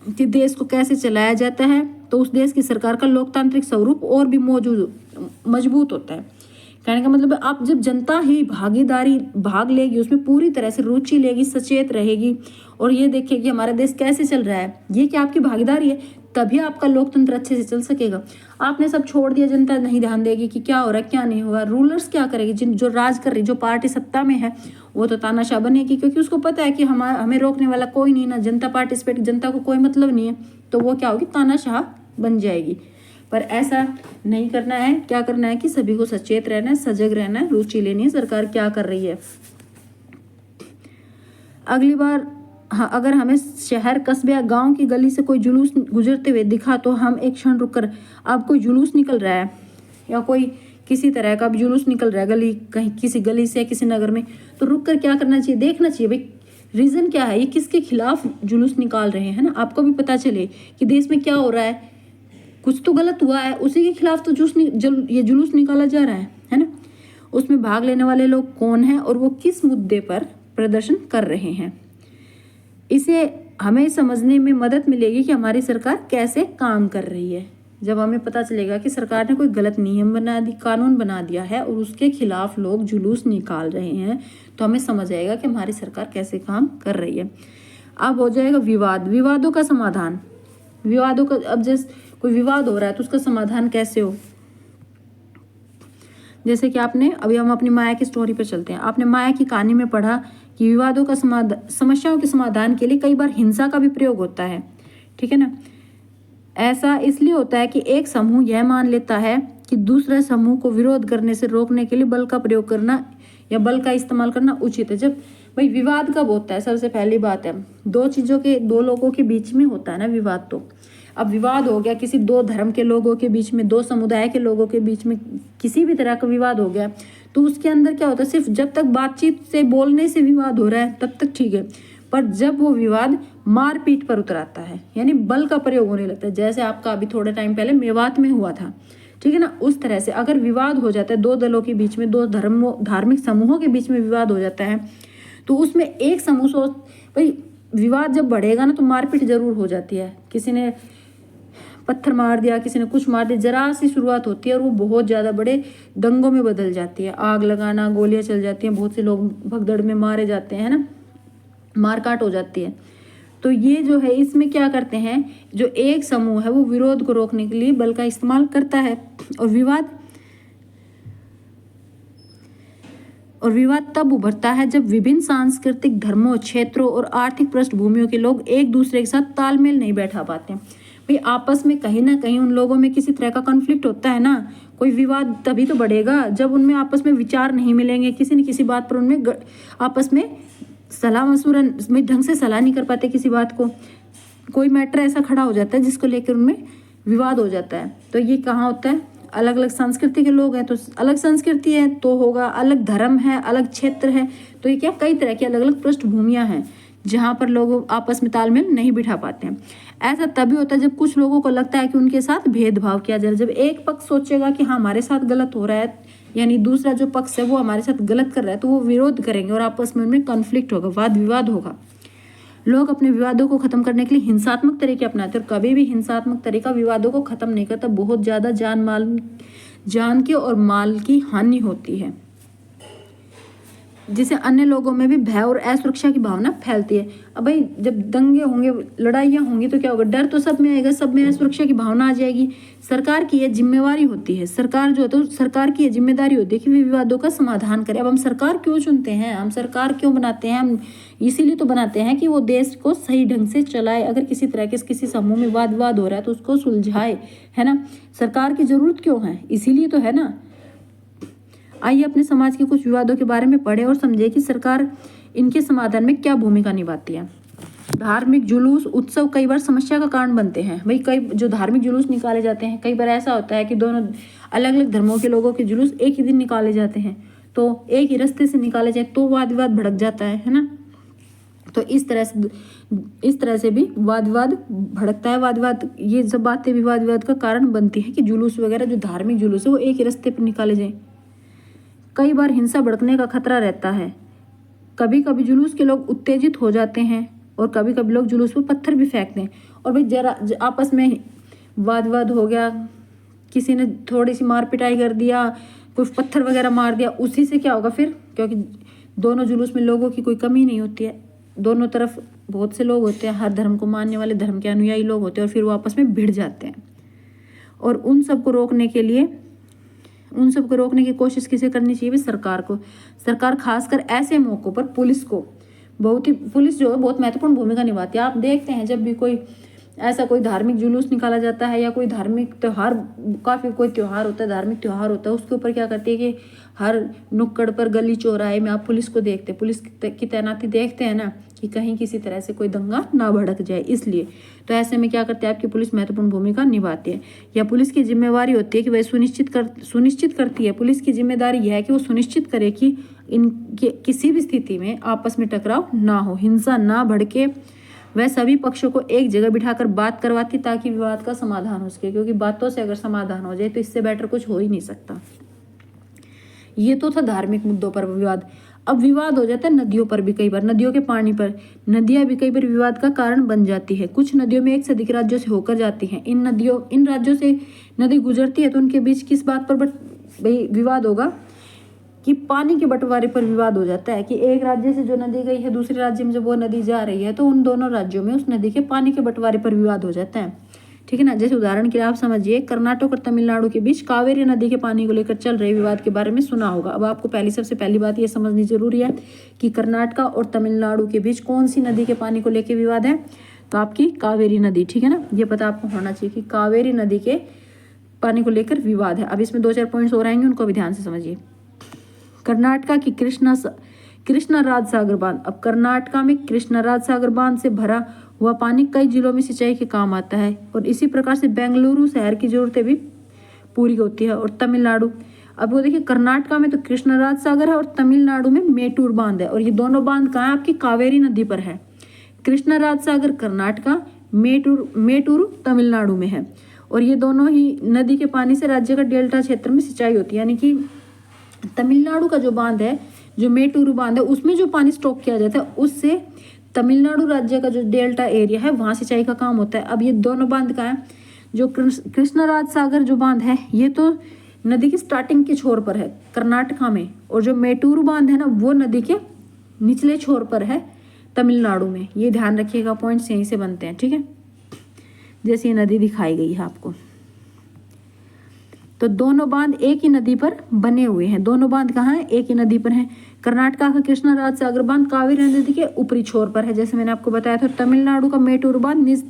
कि देश को कैसे चलाया जाता है, तो उस देश की सरकार का लोकतांत्रिक स्वरूप और भी मजबूत होता है। कहने का मतलब आप जब जनता ही भाग लेगी, उसमें पूरी तरह से रुचि लेगी, सचेत रहेगी और ये देखेगी हमारा देश कैसे चल रहा है, ये क्या आपकी भागीदारी है, तभी आपका लोकतंत्र अच्छे से चल सकेगा। आपने सब छोड़ दिया, जनता नहीं ध्यान देगी कि क्या हो रहा है क्या नहीं हुआ, रूलर्स क्या करेगी, जो राज कर रही, जो पार्टी सत्ता में है वो तो तानाशाह बनेगी, क्योंकि उसको पता है कि हमें रोकने वाला कोई नहीं ना, जनता पार्टिसिपेट, जनता को कोई मतलब नहीं है, तो वो क्या होगी, तानाशाह बन जाएगी। पर ऐसा नहीं करना है, क्या करना है कि सभी को सचेत रहना है, सजग रहना है, रुचि लेनी है सरकार क्या कर रही है। अगली बार हाँ, अगर हमें शहर, कस्बे या गांव की गली से कोई जुलूस गुजरते हुए दिखा तो हम एक क्षण रुककर, अब कोई जुलूस निकल रहा है या कोई किसी तरह का जुलूस निकल रहा है गली, कहीं किसी गली से किसी नगर में, तो रुक कर क्या करना चाहिए, देखना चाहिए भाई रीज़न क्या है, ये किसके खिलाफ जुलूस निकाल रहे हैं ना, आपको भी पता चले कि देश में क्या हो रहा है, कुछ तो गलत हुआ है, उसी के खिलाफ तो ये जुलूस निकाला जा रहा है ना। उसमें भाग लेने वाले लोग कौन हैं और वो किस मुद्दे पर प्रदर्शन कर रहे हैं, इसे हमें समझने में मदद मिलेगी कि हमारी सरकार कैसे काम कर रही है। जब हमें पता चलेगा कि सरकार ने कोई गलत नियम कानून बना दिया है और उसके खिलाफ लोग जुलूस निकाल रहे हैं, तो हमें समझ आएगा कि हमारी सरकार कैसे काम कर रही है। अब हो जाएगा विवादों का समाधान। अब जैसे कोई विवाद हो रहा है तो उसका समाधान कैसे हो, जैसे कि अभी हम अपनी माया की स्टोरी पर चलते हैं। आपने माया की कहानी में पढ़ा कि विवादों का समस्याओं के समाधान के लिए कई बार हिंसा का भी प्रयोग होता है। ठीक है ना, ऐसा इसलिए होता है कि एक समूह यह मान लेता है कि दूसरे समूह को विरोध करने से रोकने के लिए बल का प्रयोग करना या बल का इस्तेमाल करना उचित है। जब भाई विवाद कब होता है, सबसे पहली बात है दो लोगों के बीच में होता है ना विवाद। तो अब विवाद हो गया किसी दो धर्म के लोगों के बीच में, दो समुदाय के लोगों के बीच में किसी भी तरह का विवाद हो गया, तो उसके अंदर क्या होता है, सिर्फ जब तक बातचीत से बोलने से विवाद हो रहा है तब तक ठीक है, पर जब वो विवाद मारपीट पर उतर आता है यानी बल का प्रयोग होने लगता है, जैसे आपका अभी थोड़े टाइम पहले मेवात में हुआ था, ठीक है ना, उस तरह से अगर विवाद हो जाता है दो दलों के बीच में, दो धार्मिक समूहों के बीच में विवाद हो जाता है, तो उसमें एक समूह सोच भाई विवाद जब बढ़ेगा ना तो मारपीट जरूर हो जाती है। किसी ने पत्थर मार दिया, किसी ने कुछ मार दिया, जरा सी शुरुआत होती है और वो बहुत ज़्यादा बड़े दंगों में बदल जाती है। आग लगाना, गोलियां चल जाती हैं, बहुत से लोग भगदड़ में मारे जाते हैं ना, मारकाट हो जाती है। तो ये जो है इसमें क्या करते हैं, जो एक समूह है वो विरोध को रोकने के लिए बल का इस्तेमाल करता है। और विवाद तब उभरता है जब विभिन्न सांस्कृतिक धर्मों, क्षेत्रों और आर्थिक पृष्ठभूमियों के लोग एक दूसरे के साथ तालमेल नहीं बैठा पाते। भाई आपस में कहीं ना कहीं उन लोगों में किसी तरह का कॉन्फ्लिक्ट होता है ना, कोई विवाद तभी तो बढ़ेगा जब उनमें आपस में विचार नहीं मिलेंगे, किसी न किसी बात पर उनमें आपस में सलाह मशवरा में ढंग से सलाह नहीं कर पाते किसी बात को, कोई मैटर ऐसा खड़ा हो जाता है जिसको लेकर उनमें विवाद हो जाता है। तो ये कहाँ होता है, अलग अलग संस्कृति के लोग हैं तो अलग संस्कृति है तो होगा, अलग धर्म है, अलग क्षेत्र है, तो ये क्या कई तरह की अलग अलग पृष्ठभूमियां हैं जहाँ पर लोग आपस में तालमेल नहीं बिठा पाते हैं। ऐसा तभी होता है जब कुछ लोगों को लगता है कि उनके साथ भेदभाव किया जाए। जब एक पक्ष सोचेगा कि हाँ हमारे साथ गलत हो रहा है, यानी दूसरा जो पक्ष है वो हमारे साथ गलत कर रहा है, तो वो विरोध करेंगे और आपस में उनमें कॉन्फ्लिक्ट होगा, वाद विवाद होगा। लोग अपने विवादों को खत्म करने के लिए हिंसात्मक तरीके अपनाते हैं और कभी भी हिंसात्मक तरीका विवादों को खत्म नहीं करता, बहुत ज्यादा जान के और माल की हानि होती है, जिससे अन्य लोगों में भी भय और असुरक्षा की भावना फैलती है। अब भाई जब दंगे होंगे, लड़ाइयाँ होंगी तो क्या होगा, डर तो सब में आएगा, सब में असुरक्षा की भावना आ जाएगी। सरकार की यह जिम्मेवारी होती है, सरकार जो है तो सरकार की यह जिम्मेदारी होती है कि वे विवादों का समाधान करे। अब हम सरकार क्यों चुनते हैं, हम सरकार क्यों बनाते हैं, हम इसीलिए तो बनाते हैं कि वो देश को सही ढंग से चलाए। अगर किसी तरह के किसी समूह में वाद विवाद हो रहा है तो उसको सुलझाए, है ना। सरकार की जरूरत क्यों है, इसीलिए तो है ना। आइए अपने समाज के कुछ विवादों के बारे में पढ़ें और समझें कि सरकार इनके समाधान में क्या भूमिका निभाती है। धार्मिक जुलूस उत्सव कई बार समस्या का कारण बनते हैं। भाई कई जो धार्मिक जुलूस निकाले जाते हैं, कई बार ऐसा होता है कि दोनों अलग अलग धर्मों के लोगों के जुलूस एक ही दिन निकाले जाते हैं, तो एक ही रास्ते से निकाले जाए तो वाद विवाद भड़क जाता है ना। तो इस तरह से भी वाद विवाद भड़कता है। वाद विवाद ये सब बातें भी वाद विवाद का कारण बनती है कि जुलूस वगैरह जो धार्मिक जुलूस है वो एक ही रास्ते पर निकाले जाए। कई बार हिंसा भड़कने का खतरा रहता है। कभी कभी जुलूस के लोग उत्तेजित हो जाते हैं और कभी कभी लोग जुलूस पर पत्थर भी फेंकते हैं। और भाई जरा आपस में वाद विवाद हो गया, किसी ने थोड़ी सी मार पिटाई कर दिया, कोई पत्थर वगैरह मार दिया, उसी से क्या होगा फिर, क्योंकि दोनों जुलूस में लोगों की कोई कमी नहीं होती है, दोनों तरफ बहुत से लोग होते हैं, हर धर्म को मानने वाले, धर्म के अनुयायी लोग होते हैं, और फिर वो आपस में भिड़ जाते हैं। और उन सबको रोकने की कोशिश किसे करनी चाहिए, सरकार को। सरकार खासकर ऐसे मौकों पर पुलिस जो है बहुत महत्वपूर्ण भूमिका निभाती है। आप देखते हैं जब भी कोई धार्मिक जुलूस निकाला जाता है या कोई धार्मिक त्यौहार, काफ़ी कोई त्यौहार होता है, धार्मिक त्यौहार होता है, उसके ऊपर क्या करती है कि हर नुक्कड़ पर, गली चौराहे में आप पुलिस को देखते हैं, पुलिस की तैनाती देखते हैं ना, कि कहीं किसी तरह से कोई दंगा ना भड़क जाए। इसलिए तो ऐसे में क्या करते हैं, आपकी पुलिस महत्वपूर्ण भूमिका निभाती है, या पुलिस की जिम्मेवारी होती है कि वह सुनिश्चित करती है। पुलिस की जिम्मेदारी यह है कि वो सुनिश्चित करे कि इनके किसी भी स्थिति में आपस में टकराव ना हो, हिंसा ना भड़के। वह सभी पक्षों को एक जगह बिठाकर बात करवाती ताकि विवाद का समाधान हो सके, क्योंकि बातों से अगर समाधान हो जाए तो इससे बेटर कुछ हो ही नहीं सकता। ये तो था धार्मिक मुद्दों पर विवाद। अब विवाद हो जाता है नदियों पर भी, कई बार नदियों के पानी पर। नदियां भी कई बार विवाद का कारण बन जाती है। कुछ नदियों में एक से अधिक राज्यों से होकर जाती हैं। इन राज्यों से नदी गुजरती है तो उनके बीच किस बात पर विवाद होगा, कि पानी के बंटवारे पर विवाद हो जाता है, कि एक राज्य से जो नदी गई है दूसरे राज्य में जब वो नदी जा रही है तो उन दोनों राज्यों में उस नदी के पानी के बंटवारे पर विवाद हो जाता है, ठीक है ना। जैसे उदाहरण के लिए आप समझिए, कर्नाटक और तमिलनाडु के बीच कावेरी नदी के पानी को लेकर चल रहे विवाद के बारे में सुना होगा। अब आपको सबसे पहली बात ये समझनी जरूरी है कि कर्नाटक और तमिलनाडु के बीच कौन सी नदी के पानी को लेकर विवाद है, तो आपकी कावेरी नदी, ठीक है ना। ये पता आपको होना चाहिए कि कावेरी नदी के पानी को लेकर विवाद है। अब इसमें 2-4 पॉइंट्स और आएंगे, उनको भी ध्यान से समझिए। कर्नाटका की कृष्णराज सागर बांध। अब कर्नाटका में कृष्णराज सागर बांध से भरा हुआ पानी कई जिलों में सिंचाई के काम आता है और इसी प्रकार से बेंगलुरु शहर की जरूरतें भी पूरी होती है। और तमिलनाडु, अब वो देखिए कर्नाटका में तो कृष्णराज सागर है और तमिलनाडु में मेटूर बांध है और ये दोनों बांध कहाँ है? आपकी कावेरी नदी पर है। कृष्णराज सागर कर्नाटका, मेटूर तमिलनाडु में है और ये दोनों ही नदी के पानी से राज्य का डेल्टा क्षेत्र में सिंचाई होती है। यानी कि तमिलनाडु का जो बांध है, जो मेटूरू बांध है, उसमें जो पानी स्टॉक किया जाता है उससे तमिलनाडु राज्य का जो डेल्टा एरिया है वहाँ सिंचाई का काम होता है। अब ये दोनों बांध का है, जो कृष्णराज सागर जो बांध है ये तो नदी की स्टार्टिंग के छोर पर है कर्नाटका में, और जो मेटूरू बांध है ना वो नदी के निचले छोर पर है तमिलनाडु में। ये ध्यान रखिएगा, पॉइंट्स यहीं से बनते हैं, ठीक है, जैसे ये नदी दिखाई गई है आपको। तो दोनों बांध एक ही नदी पर बने हुए हैं। दोनों बांध कहाँ हैं? एक ही नदी पर हैं। कर्नाटका का कृष्णराज सागर बांध कावेरी नदी के ऊपरी छोर पर है, जैसे मैंने आपको बताया था। तमिलनाडु का मेटूर बांध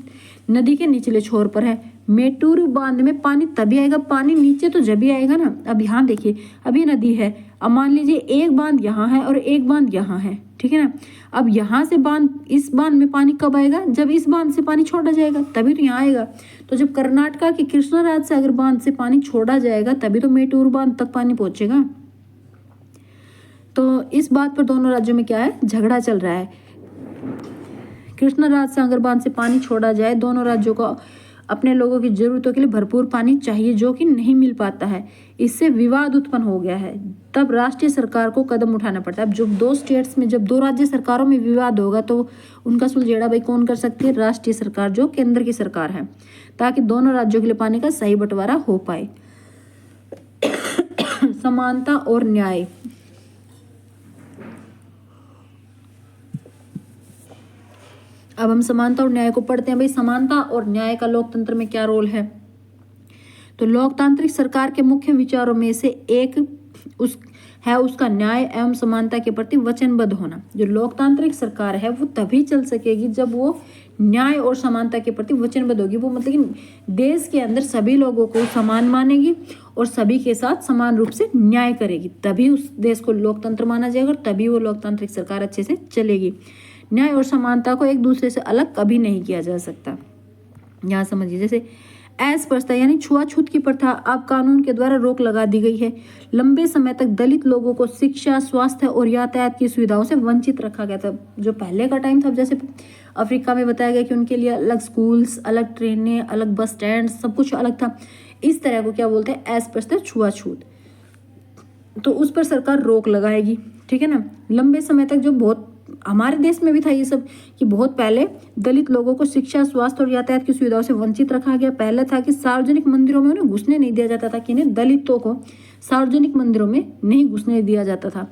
नदी के निचले छोर पर है। मेटूर बांध में पानी तभी आएगा, पानी नीचे तो जब भी आएगा ना। अब यहाँ देखिए, अभी नदी है, अब मान लीजिए एक बांध यहाँ है और एक बांध यहाँ है, ठीक है ना। अब यहाँ से बांध, इस बांध में पानी कब आएगा? जब इस बांध से पानी छोड़ा जाएगा तभी तो यहाँ आएगा। तो जब कर्नाटका के कृष्णराज सागर बांध से पानी छोड़ा जाएगा तभी तो मेटूर बांध तक पानी पहुंचेगा। तो इस बात पर दोनों राज्यों में क्या है? झगड़ा चल रहा है। कृष्णराज सागर बांध से पानी छोड़ा जाए, दोनों राज्यों को अपने लोगों की जरूरतों के लिए भरपूर पानी चाहिए जो कि नहीं मिल पाता है। इससे विवाद उत्पन्न हो गया है। तब राष्ट्रीय सरकार को कदम उठाना पड़ता है। अब जब दो स्टेट्स में, जब दो राज्य सरकारों में विवाद होगा तो उनका सुलझेड़ा भाई कौन कर सकती है? राष्ट्रीय सरकार, जो केंद्र की सरकार है, ताकि दोनों राज्यों के लिए पानी का सही बंटवारा हो पाए। समानता और न्याय। अब हम समानता और न्याय को पढ़ते हैं। भाई समानता और न्याय का लोकतंत्र में क्या रोल है? तो लोकतांत्रिक सरकार के मुख्य विचारों में से एक उसका न्याय एवं समानता के प्रति वचनबद्ध होना। जो लोकतांत्रिक सरकार है वो तभी चल सकेगी जब वो न्याय और समानता के प्रति वचनबद्ध होगी। वो मतलब कि देश के अंदर सभी लोगों को समान मानेगी और सभी के साथ समान रूप से न्याय करेगी, तभी उस देश को लोकतंत्र माना जाएगा और तभी वो लोकतांत्रिक सरकार अच्छे से चलेगी। न्याय और समानता को एक दूसरे से अलग कभी नहीं किया जा सकता। यहाँ समझिए, जैसे अस्पृश्यता यानी छुआछूत की प्रथा अब कानून के द्वारा रोक लगा दी गई है। लंबे समय तक दलित लोगों को शिक्षा, स्वास्थ्य और यातायात की सुविधाओं से वंचित रखा गया था। जो पहले का टाइम था, जैसे अफ्रीका में बताया गया कि उनके लिए अलग स्कूल्स, अलग ट्रेनें, अलग बस स्टैंड, सब कुछ अलग था। इस तरह को क्या बोलते हैं? अस्पृश्यता, छुआछूत। तो उस पर सरकार रोक लगाएगी, ठीक है ना। लंबे समय तक जो बहुत हमारे देश में भी था ये सब, कि बहुत पहले दलित लोगों को शिक्षा, स्वास्थ्य और यातायात की सुविधाओं से वंचित रखा गया। पहले था कि सार्वजनिक मंदिरों में उन्हें घुसने नहीं दिया जाता था, कि इन्हें दलितों को सार्वजनिक मंदिरों में नहीं घुसने दिया जाता था।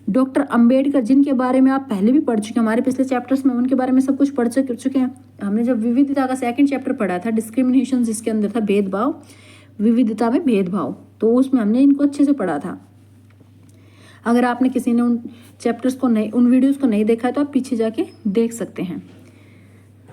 डॉक्टर अंबेडकर, जिनके बारे में आप पहले भी पढ़ चुके हैं, हमारे पिछले चैप्टर्स में उनके बारे में सब कुछ पढ़ चुके हैं। हमने जब विविधता का सेकंड चैप्टर पढ़ा था, डिस्क्रिमिनेशन, जिसके अंदर था भेदभाव, विविधता में भेदभाव, तो उसमें हमने इनको अच्छे से पढ़ा था। अगर आपने किसी ने उन चैप्टर्स को नहीं, उन वीडियोस को नहीं देखा है तो आप पीछे जाके देख सकते हैं।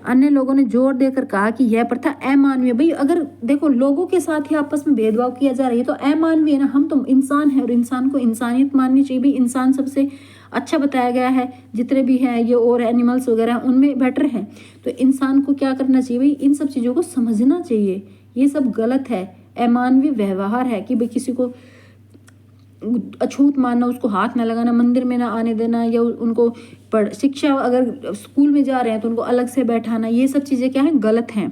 अन्य लोगों ने जोर देकर कहा कि यह प्रथा अमानवीय। भाई अगर देखो, लोगों के साथ ही आपस में भेदभाव किया जा रहा है तो अमानवीय है ना। हम तो इंसान है और इंसान को इंसानियत माननी चाहिए। भाई इंसान सबसे अच्छा बताया गया है, जितने भी हैं ये और एनिमल्स वगैरह उनमें बेटर है। तो इंसान को क्या करना चाहिए? भाई इन सब चीज़ों को समझना चाहिए। ये सब गलत है, अमानवीय व्यवहार है कि भाई किसी को अछूत मानना, उसको हाथ ना लगाना, मंदिर में ना आने देना, या उनको शिक्षा, अगर स्कूल में जा रहे हैं तो उनको अलग से बैठाना, ये सब चीज़ें क्या है? गलत हैं।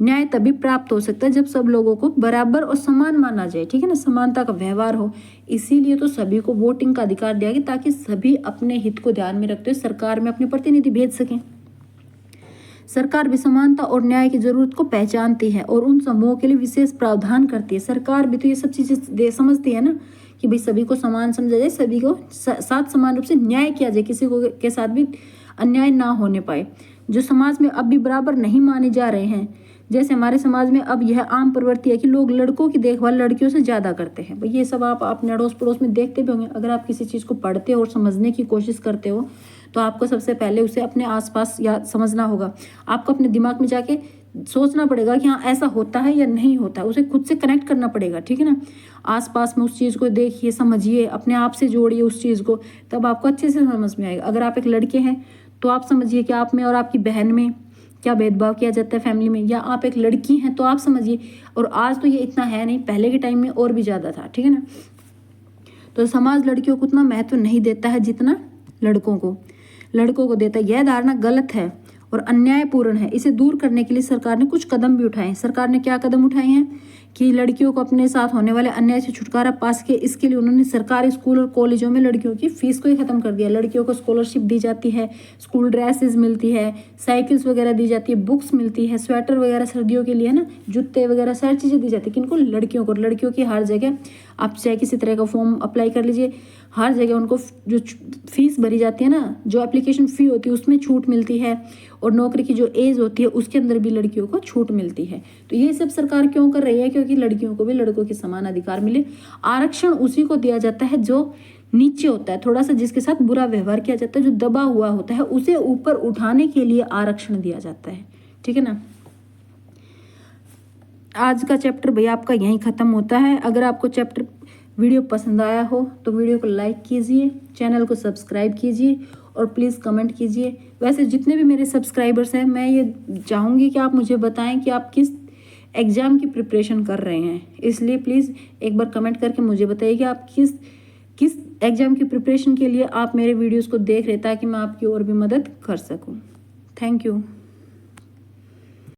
न्याय तभी प्राप्त हो सकता है जब सब लोगों को बराबर और समान माना जाए, ठीक है ना, समानता का व्यवहार हो। इसीलिए तो सभी को वोटिंग का अधिकार दिया गया, ताकि सभी अपने हित को ध्यान में रखते हुए सरकार में अपने प्रतिनिधि भेज सकें। सरकार भी समानता और न्याय की जरूरत को पहचानती है और उन समूहों के लिए विशेष प्रावधान करती है। सरकार भी तो ये सब चीजें समझती है ना, कि भाई सभी को समान समझा जाए, सभी को साथ समान रूप से न्याय किया जाए, किसी को के साथ भी अन्याय ना होने पाए। जो समाज में अब भी बराबर नहीं माने जा रहे हैं, जैसे हमारे समाज में अब यह आम प्रवृत्ति है कि लोग लड़कों की देखभाल लड़कियों से ज़्यादा करते हैं। भाई ये सब आप अपने अड़ोस पड़ोस में देखते भी होंगे। अगर आप किसी चीज़ को पढ़ते हो और समझने की कोशिश करते हो तो आपको सबसे पहले उसे अपने आसपास या समझना होगा। आपको अपने दिमाग में जाके सोचना पड़ेगा कि हाँ ऐसा होता है या नहीं होता है, उसे खुद से कनेक्ट करना पड़ेगा, ठीक है ना। आसपास में उस चीज़ को देखिए, समझिए, अपने आप से जोड़िए उस चीज़ को, तब आपको अच्छे से समझ में आएगा। अगर आप एक लड़के हैं तो आप समझिए कि आप में और आपकी बहन में क्या भेदभाव किया जाता है फैमिली में, या आप एक लड़की हैं तो आप समझिए। और आज तो ये इतना है नहीं, पहले के टाइम में और भी ज़्यादा था, ठीक है ना। तो समाज लड़कियों को उतना महत्व नहीं देता है जितना लड़कों को देता है। यह धारणा गलत है और अन्यायपूर्ण है। इसे दूर करने के लिए सरकार ने कुछ कदम भी उठाए हैं। सरकार ने क्या कदम उठाए हैं कि लड़कियों को अपने साथ होने वाले अन्याय से छुटकारा पा सके, इसके लिए उन्होंने सरकारी स्कूल और कॉलेजों में लड़कियों की फीस को ही खत्म कर दिया। लड़कियों को स्कॉलरशिप दी जाती है, स्कूल ड्रेसेस मिलती है, साइकिल्स वगैरह दी जाती है, बुक्स मिलती है, स्वेटर वगैरह सर्दियों के लिए ना, जूते वगैरह सारी चीज़ें दी जाती है। किनको? लड़कियों को। लड़कियों की हर जगह आप चाहे किसी तरह का फॉर्म अप्लाई कर लीजिए, हर जगह उनको जो फीस भरी जाती है ना, जो एप्लीकेशन फ़ी होती है उसमें छूट मिलती है, और नौकरी की जो एज होती है उसके अंदर भी लड़कियों को छूट मिलती है। तो ये सब सरकार क्यों कर रही है? क्योंकि लड़कियों को भी लड़कों के समान अधिकार मिले। आरक्षण उसी को दिया जाता है जो नीचे होता है, थोड़ा सा जिसके साथ बुरा व्यवहार किया जाता है, जो दबा हुआ होता है, उसे ऊपर उठाने के लिए आरक्षण दिया जाता है, ठीक है ना। आज का चैप्टर भैया आपका यहीं ख़त्म होता है। अगर आपको चैप्टर वीडियो पसंद आया हो तो वीडियो को लाइक कीजिए, चैनल को सब्सक्राइब कीजिए और प्लीज़ कमेंट कीजिए। वैसे जितने भी मेरे सब्सक्राइबर्स हैं, मैं ये चाहूँगी कि आप मुझे बताएं कि आप किस एग्ज़ाम की प्रिपरेशन कर रहे हैं, इसलिए प्लीज़ एक बार कमेंट करके मुझे बताइए कि आप किस एग्ज़ाम की प्रिपरेशन के लिए आप मेरे वीडियोज़ को देख रहे हैं, ताकि मैं आपकी और भी मदद कर सकूँ। Thank you.